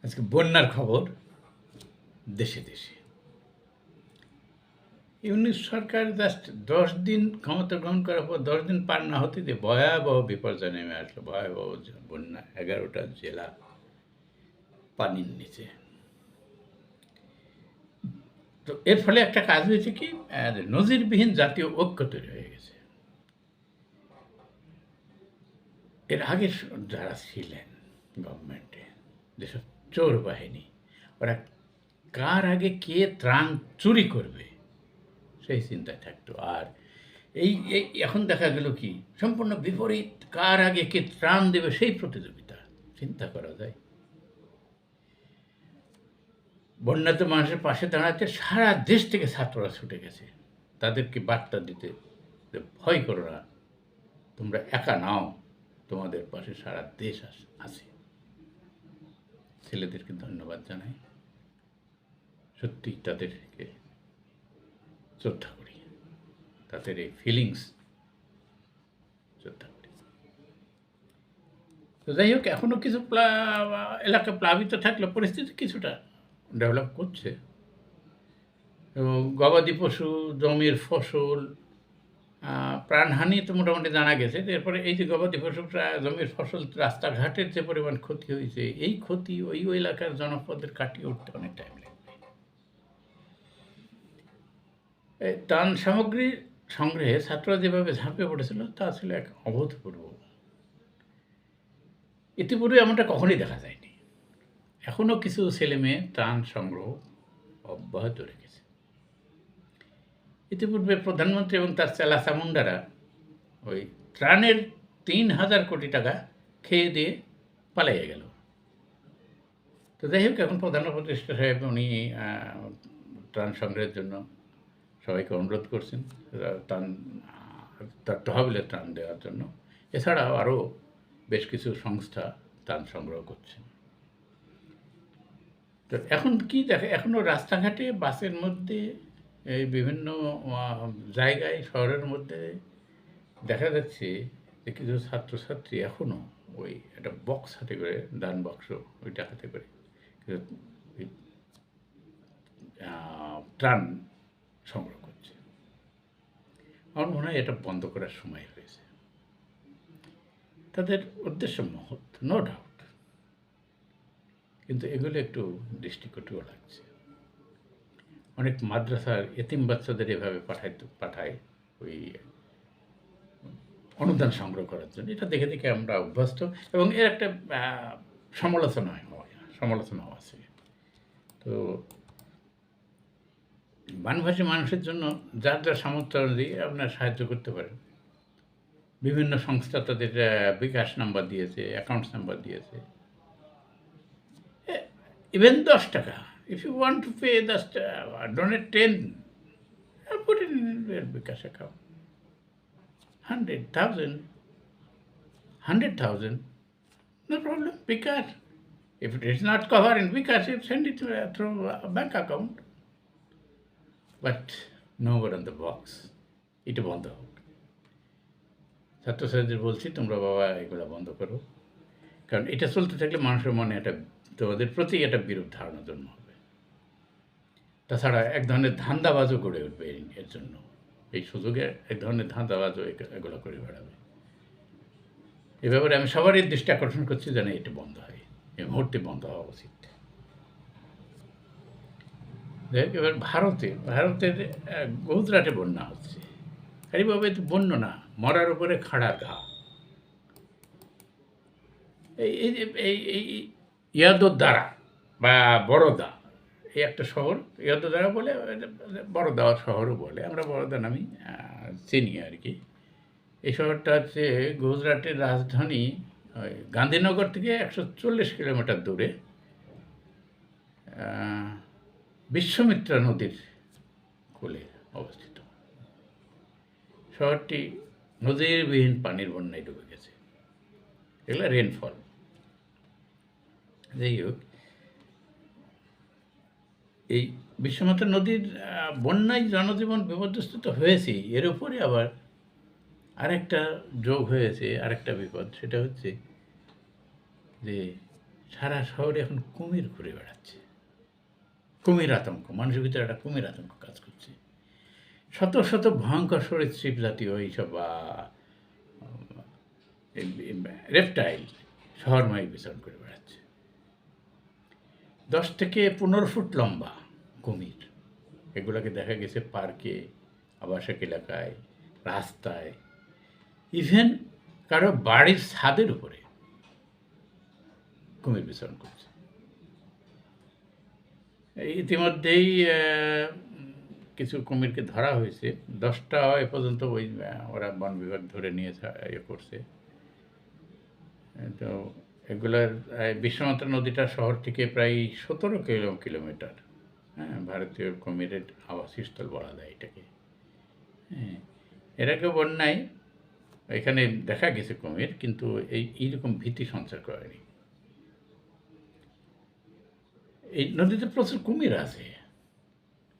আজকে বন্যার খবর দেশে দেশে। ইউনিস সরকার জাস্ট 10 দিন ক্ষমতা গ্রহণ করার পর 10 দিন পার না হতে যে ভয়াবহ বিপর্যয় নেমে আসলো, ভয়াবহ বন্যা, 11টা জেলা পানির নিচে। তো এর ফলে একটা কাজ হয়েছে কি, নজিরবিহীন জাতীয় ঐক্য তৈরি হয়ে গেছে। এর আগে যারা ছিলেন গভর্নমেন্টে, যেসব চোর বাহিনী, ওরা কার আগে কে ত্রাণ চুরি করবে সেই চিন্তায় থাকতো। আর এই এই এখন দেখা গেল কি সম্পূর্ণ বিপরীত, কার আগে কে ত্রাণ দেবে সেই প্রতিযোগিতা। চিন্তা করা যায়। বন্যাতে মানুষের পাশে দাঁড়াতে সারা দেশ থেকে ছাত্ররা ছুটে গেছে তাদেরকে বার্তা দিতে যে ভয় করো না, তোমরা একা নাও, তোমাদের পাশে সারা দেশ আছে। ছেলেদেরকে ধন্যবাদ জানাই, সত্যি তাদেরকে শ্রদ্ধা করি, তাদের এই ফিলিংস শ্রদ্ধা করি। তো যাই হোক, এখনও কিছু এলাকা প্লাবিত থাকলে পরিস্থিতি কিছুটা ডেভেলপ করছে, এবং গবাদি পশু, জমির ফসল, প্রাণহানি তো মোটামুটি জানা গেছে। এরপরে এই যে গবাদি পশু, জমির ফসল, রাস্তাঘাটের যে পরিমাণ ক্ষতি হয়েছে, এই ক্ষতি ওই এলাকার জনপদের কাটিয়ে উঠতে অনেক টাইম লাগবে। এই ত্রাণ সামগ্রী সংগ্রহে ছাত্ররা যেভাবে ঝাঁপিয়ে পড়েছিল তা ছিল এক অভূতপূর্ব। ইতিপূর্বে এমনটা কখনই দেখা যায়নি। এখনও কিছু ছেলেমেয়ে ত্রাণ সংগ্রহ অব্যাহত রেখেছে। ইতিপূর্বে প্রধানমন্ত্রী এবং তার চেলা চামুন্ডারা ওই ত্রাণের 3,000 কোটি টাকা খেয়ে দিয়ে পালিয়ে গেল। তো যাই হোক, এখন প্রধান উপদেষ্টা সাহেব উনি ত্রাণ সংগ্রহের জন্য সবাইকে অনুরোধ করছেন ত্রাণ, তার তহবিলে ত্রাণ দেওয়ার জন্য। এছাড়াও আরও বেশ কিছু সংস্থা ত্রাণ সংগ্রহ করছেন। তো এখন কি দেখে, এখনও রাস্তাঘাটে, বাসের মধ্যে, এই বিভিন্ন জায়গায়, শহরের মধ্যে দেখা যাচ্ছে যে কিছু ছাত্রছাত্রী এখনও ওই একটা বক্স হাতে করে, দান বাক্স ওইটা হাতে করে ত্রাণ সংগ্রহ করছে। আমার মনে হয় এটা বন্ধ করার সময় হয়েছে। তাদের উদ্দেশ্য মহৎ, নো ডাউট, কিন্তু এগুলো একটু দৃষ্টিকটুও লাগছে। অনেক মাদ্রাসার এতিম বাচ্চাদের এভাবে পাঠায় ওই অনুদান সংগ্রহ করার জন্য। এটা দেখে দেখে আমরা অভ্যস্ত, এবং এর একটা সমালোচনাও আছে। তো বানভাসী মানুষের জন্য যার যার সামর্থ্য অনুযায়ী আপনার সাহায্য করতে পারেন। বিভিন্ন সংস্থা তাদের বিকাশ নাম্বার দিয়েছে, অ্যাকাউন্টস নাম্বার দিয়েছে। ইভেন 10 টাকা, if you want to pay donate 10, put it in your bKash account. 100,000, no problem, bKash. If it is not covered in bKash, you send it through a bank account. But no more on the box. এটা বন্ধ হোক। ছাত্রছাত্রীদের বলছি, তোমরা বাবা এগুলো বন্ধ করো, কারণ এটা চলতে থাকলে মানুষের মনে একটা, তোমাদের প্রতি একটা বিরূপ ধারণা জন্ম হবে। তাছাড়া এক ধরনের ধান্দাবাজও গড়ে উঠবে এর জন্য। এই সুযোগে এক ধরনের ধান্দাবাজও এগুলো করে বেড়াবে। এ ব্যাপারে আমি সবারই দৃষ্টি আকর্ষণ করছি যেন এটা বন্ধ হয়, এই মুহূর্তে বন্ধ হওয়া উচিত। দেখ, এবার ভারতের গুজরাটে বন্যা হচ্ছে। এইভাবে তো বন্য না, মরার উপরে খাড়া ঘা। এই এই ইয়াদোদ্দারা বা বরোদা, এই একটা শহর, ইয়াদোদ্দারা বলে, বরোদা শহরও বলে, আমরা বরোদা নামই চিনি আর কি। এই শহরটা হচ্ছে গুজরাটের রাজধানী। ওই গান্ধীনগর থেকে 140 কিলোমিটার দূরে, বিশ্বামিত্রা নদীর কোলে অবস্থিত। শহরটি নজিরবিহীন পানির বন্যায় ডুবে গেছে। এগুলো রেনফল। যাই হোক, এই বিশ্বামিত্রা নদীর বন্যায় জনজীবন বিপর্যস্ত তো হয়েছেই, এর উপরে আবার আরেকটা যোগ হয়েছে, আরেকটা বিপদ। সেটা হচ্ছে যে সারা শহরে এখন কুমির ঘুরে বেড়াচ্ছে, কুমির আতঙ্ক, মানুষের ভিতরে একটা কুমির আতঙ্ক কাজ করছে। শত শত ভয়ঙ্কর সরীসৃপ জাতীয় এইসব রেপটাইল শহরময় বিচরণ করে বেড়াচ্ছে। 10 থেকে 15 ফুট লম্বা কুমির, এগুলোকে দেখা গেছে পার্কে, আবাসিক এলাকায়, রাস্তায়, ইভেন কারো বাড়ির ছাদের উপরে কুমির বিচরণ করছে। ইতিমধ্যেই কিছু কুমিরকে ধরা হয়েছে, 10টা এ পর্যন্ত ওই ওরা বন বিভাগ ধরে নিয়ে ইয়ে করছে। তো এগুলার বিশ্বনাথ নদীটা শহর থেকে প্রায় 17 কিলোমিটার। হ্যাঁ, ভারতীয় কুমিরের আবাসস্থল বলা যায় এটাকে। হ্যাঁ, এর আগে বন্যায় এখানে দেখা গেছে কুমির, কিন্তু এইরকম ভীতি সঞ্চার করেনি। এই নদীতে প্রচুর কুমির আছে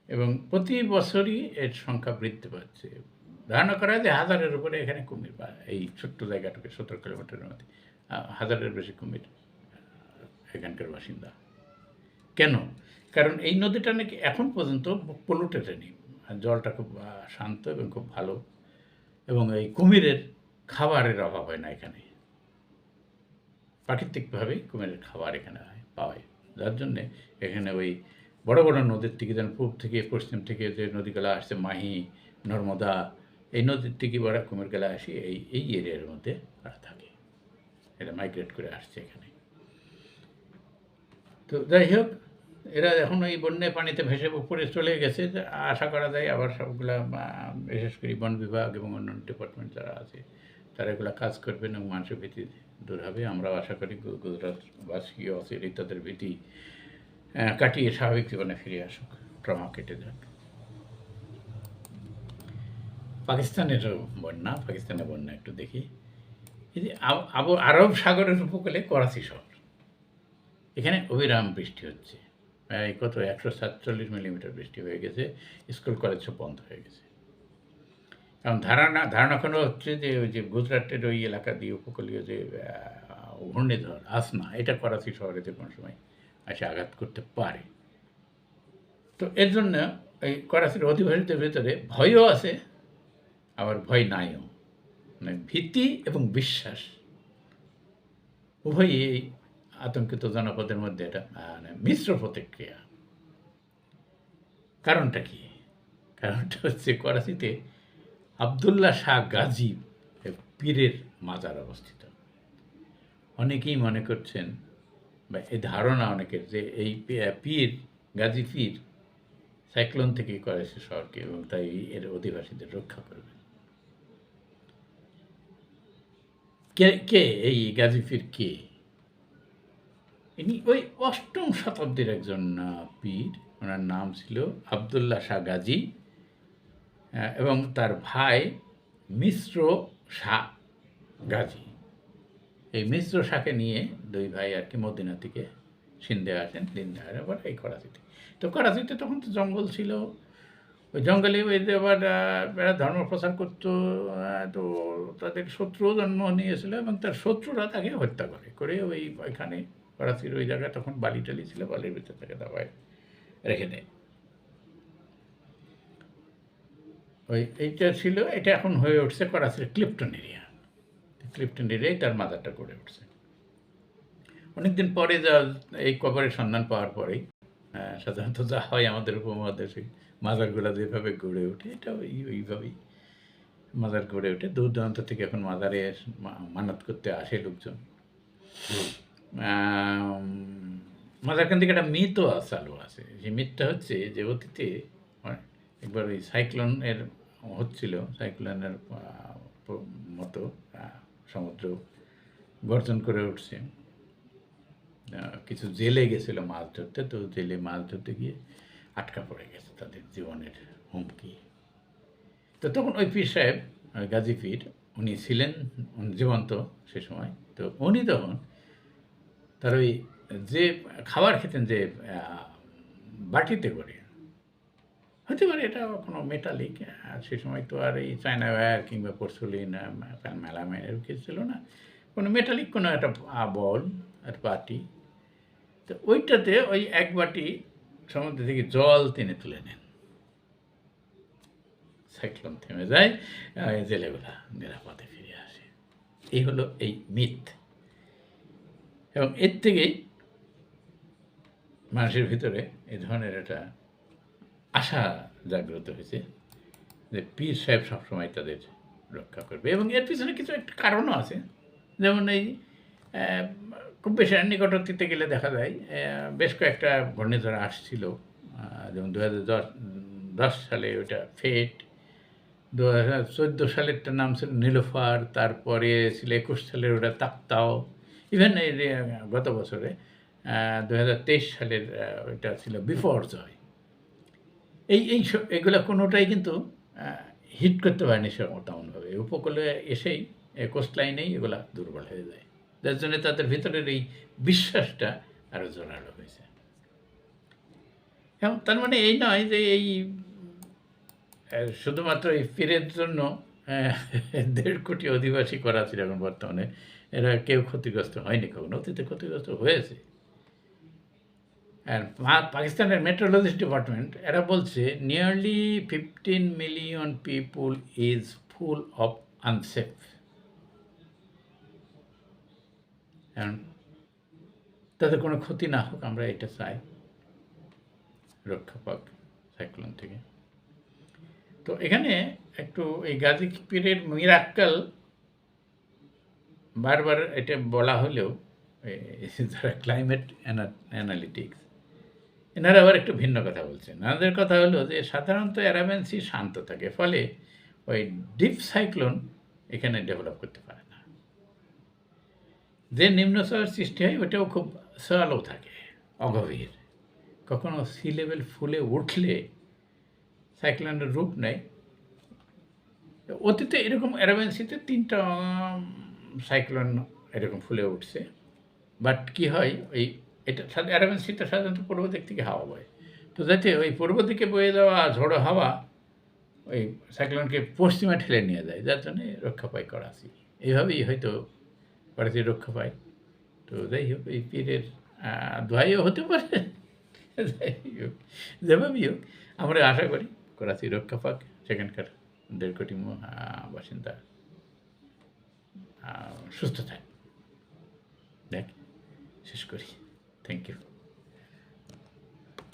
এবং প্রতি বছরই এর সংখ্যা বৃদ্ধি পাচ্ছে। ধারণা করা হয় যে 1000-এর উপরে এখানে কুমির, বা এই ছোট্ট জায়গাটাকে 17 কিলোমিটারের মধ্যে 1000-এর বেশি কুমির এখানকার বাসিন্দা। কেন? কারণ এই নদীটা নাকি এখন পর্যন্ত পলুটেড নেই, জলটা খুব শান্ত এবং খুব ভালো, এবং এই কুমিরের খাবারের অভাব হয় না এখানে। প্রাকৃতিকভাবেই কুমিরের খাবার এখানে পাওয়া যায়, যার জন্যে এখানে ওই বড় বড় নদীর থেকে, যেন পূর্ব থেকে পশ্চিম থেকে যে নদীগুলো আসছে, মাহি, নর্মদা, এই নদীর থেকে বড় কুমিরগুলো আসি এই এরিয়ার মধ্যে তারা থাকে, এটা মাইগ্রেট করে আসছে এখানে। তো যাই হোক, এরা এখন ওই বন্যায় পানিতে ভেসে উপরে চলে গেছে। আশা করা যায় আবার সবগুলা, বিশেষ করে বন বিভাগ এবং অন্যান্য ডিপার্টমেন্ট যারা আছে, তারা এগুলো কাজ করবেন এবং মানুষের ভীতি দূর হবে। আমরাও আশা করি গুজরাটবাসী অচিরে তাদের ভীতি কাটিয়ে স্বাভাবিক জীবনে ফিরে আসুক, ট্রমা কেটে যাক। পাকিস্তানেরও পাকিস্তানের বন্যা একটু দেখি। এই যে আরব সাগরের উপকূলে করাচি শহর, এখানে অবিরাম বৃষ্টি হচ্ছে, প্রায় 147 মিলিমিটার বৃষ্টি হয়ে গেছে। স্কুল কলেজ সব বন্ধ হয়ে গেছে। কারণ ধারণা কোনো হচ্ছে যে ওই যে গুজরাটের ওই এলাকা দিয়ে উপকূলীয় যে ঘূর্ণিঝড় আসনা, এটা করাচি শহরে যে কোনো সময় এসে আঘাত করতে পারে। তো এর জন্য এই করাচির অধিবাসীদের ভেতরে ভয়ও আছে, আবার ভয় নাইও, মানে ভীতি এবং বিশ্বাস উভয়ই এই আতঙ্কিত জনপদের মধ্যে এটা মিশ্র প্রতিক্রিয়া। কারণটা কি? কারণটা হচ্ছে করাচিতে আবদুল্লাহ শাহ গাজী পীরের মাজার অবস্থিত। অনেকেই মনে করছেন, বা এই ধারণা অনেকের, যে এই পীর, গাজী পীর সাইক্লোন থেকে করাচি শহরকে এবং তাই এর অধিবাসীদের রক্ষা করবে। কে এই গাজী পীর? কে ইনি? ওই 8ম শতাব্দীর একজন পীর, ওনার নাম ছিল আবদুল্লাহ শাহ গাজী, এবং তার ভাই মিশ্র শাহ গাজী। এই মিশ্র শাহকে নিয়ে দুই ভাই আর কি মদিনা থেকে সিন্ধে আসেন, দিনদার আবার এই করাচিতে। তো করাচিতে তখন তো জঙ্গল ছিল, ওই জঙ্গলে এদের আবার এরা ধর্ম প্রচার করতো। তো তাদের শত্রুও জন্ম নিয়েছিল এবং তার শত্রুরা তাকে হত্যা করে ওইখানে করাচির ওই জায়গায় তখন বালি টালি ছিল, বালির ভিতরে তাকে দাবায় রেখে দেয়। এইটা ছিল, এটা এখন হয়ে উঠছে করাচির ক্লিফটন এরিয়া। ক্লিফটন এরিয়ায় তার মাজারটা গড়ে উঠছে। অনেকদিন পরে এই কবরের সন্ধান পাওয়ার পরেই সাধারণত যা হয় আমাদের উপমহাদেশে, মাজারগুলো যেভাবে গড়ে ওঠে, এটা ওইভাবেই মাজার গড়ে ওঠে। দূর দূরান্ত থেকে এখন মাজারে মানত করতে আসে লোকজন। মাজারখান থেকে একটা মিথও চালু আছে। সেই মিথটা হচ্ছে যে অতীতে একবার ওই সাইক্লোনের হচ্ছিল, সাইক্লোনের মতো সমুদ্র গর্জন করে উঠছে। কিছু জেলে গেছিল মাছ ধরতে, তো জেলে মাছ ধরতে গিয়ে আটকা পড়ে গেছে, তাদের জীবনের হুমকি। তো তখন ওই পীর সাহেব, গাজী পীর, উনি ছিলেন জীবন্ত সে সময়। তো উনি তখন তার ওই যে খাবার খেতেন, যে বাটিতে করে, হতে পারে এটা কোনো মেটালিক, আর সে সময় তো আর এই চায়না ওয়্যার কিংবা পোর্সোলিন, মেলামাইন এর কিছু ছিল না, কোনো মেটালিক কোনো একটা বল আর বাটি, তো ওইটাতে ওই এক বাটি সমুদ্র থেকে জল টেনে তুলে নেন, সাইক্লোন থেমে যায়, জেলেগুলা নিরাপদে ফিরে আসে। এই হলো এই মিথ। এবং এর থেকেই মানুষের ভিতরে এই ধরনের একটা আশা জাগ্রত হয়েছে যে পীর সাহেব সবসময় তাদের রক্ষা করবে। এবং এর পিছনে কিছু একটা কারণও আছে। যেমন এই খুব বেশি নিকটবর্তীতে গেলে দেখা যায় বেশ কয়েকটা ঘূর্ণিঝড় আসছিল। যেমন 2010 সালে ওইটা ফেট, 2014 সালেরটার নাম ছিল নীলোফার, তারপরে ছিল 21 সালের ওটা তাক্তাও, ইভেন এই গত বছরে 2023 সালের ওইটা ছিল বিপর্যয়। এগুলো কোনোটাই কিন্তু হিট করতে পারেনি তেমনভাবে। উপকূলে এসেই কোস্ট লাইনেই এগুলা দুর্বল হয়ে যায়, যার জন্য তাদের ভিতরের এই বিশ্বাসটা আরও জোরালো হয়েছে। এবং তার মানে এই নয় যে এই শুধুমাত্র এই পীরের জন্য 1.5 কোটি অধিবাসী করাচির এখন বর্তমানে এরা কেউ ক্ষতিগ্রস্ত হয়নি, কখনো অতীতে ক্ষতিগ্রস্ত হয়েছে। আর পাকিস্তানের মেট্রোলজিস্ট ডিপার্টমেন্ট এরা বলছে nearly 15 million people is full of unsafe. কারণ তাদের কোনো ক্ষতি না হোক, আমরা এটা চাই, রক্ষা পাক সাইক্লোন থেকে। তো এখানে একটু এই গাজী পীরের মিরাক্কেল বারবার এটা বলা হলেও যারা ক্লাইমেট অ্যানালিটিক্স এনারা আবার একটু ভিন্ন কথা বলছেন। ওনাদের কথা হলো যে সাধারণত অ্যারাবিয়ান সি শান্ত থাকে, ফলে ওই ডিপ সাইক্লোন এখানে ডেভেলপ করতে পারে না। যে নিম্নচাপের সৃষ্টি হয় ওটাও খুব স্যালো থাকে, অগভীর। কখনো সি লেভেল ফুলে উঠলে সাইক্লোনের রূপ নেয়। অতীতে এরকম অ্যারাবিয়ান সিতে 3টা সাইক্লোন এরকম ফুলে উঠছে। বাট কী হয়, ওই এটা অ্যারাবিয়ান সিতে সাধারণত পূর্ব দিক থেকে হাওয়া বয়। তো যাতে ওই পূর্ব দিকে বয়ে যাওয়া ঝোড়ো হাওয়া ওই সাইক্লোনকে পশ্চিমে ঠেলে নিয়ে যায়, যার জন্যে রক্ষা পায় করাচি। এইভাবেই হয়তো করাচি রক্ষা পায়। তো যাই হোক, এই পীরের দোহাইও হতে পারে। যাই হোক, যেভাবেই হোক, আমরা আশা করি করাচি রক্ষা পাক, সেখানকার 1.5 কোটি বাসিন্দা সুস্থ থাকে। দেখ শেষ করি। Thank you.